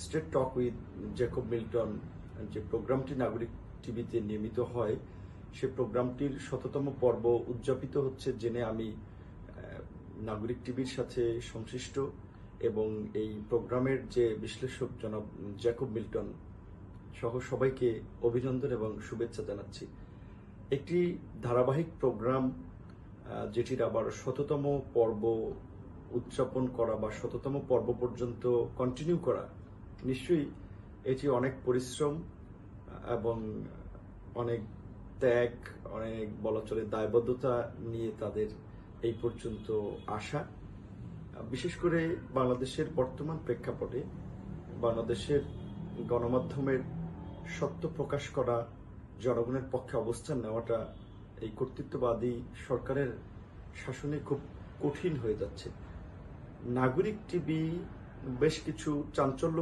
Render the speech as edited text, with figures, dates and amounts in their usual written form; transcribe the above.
Straight talk with Jacob Milton যে প্রোগ্রামটি নাগরিক টিভিতে নিয়মিত হয়, সে প্রোগ্রামটির ১০০তম পর্ব উদযাপিত হচ্ছে জেনে আমি নাগরিক টিভির সাথে সংশ্লিষ্ট এবং এই প্রোগ্রামের যে বিশ্লেষক জনাব জ্যাকব মিল্টন সহ সবাইকে অভিনন্দন এবং শুভেচ্ছা জানাচ্ছি। একটি ধারাবাহিক প্রোগ্রাম যেটির আবার ১০০তম পর্ব উদযাপন করা বা ১০০তম পর্ব পর্যন্ত কন্টিনিউ করা, নিশ্চয়ই এটি অনেক পরিশ্রম এবং অনেক ত্যাগ, অনেক বলা চলে দায়বদ্ধতা নিয়ে তাদের এই পর্যন্ত আসা। বিশেষ করে বাংলাদেশের বর্তমান প্রেক্ষাপটে বাংলাদেশের গণমাধ্যমের সত্য প্রকাশ করা, জনগণের পক্ষে অবস্থান নেওয়াটা এই কর্তৃত্ববাদী সরকারের শাসনে খুব কঠিন হয়ে যাচ্ছে। নাগরিক টিভি বেশ কিছু চাঞ্চল্য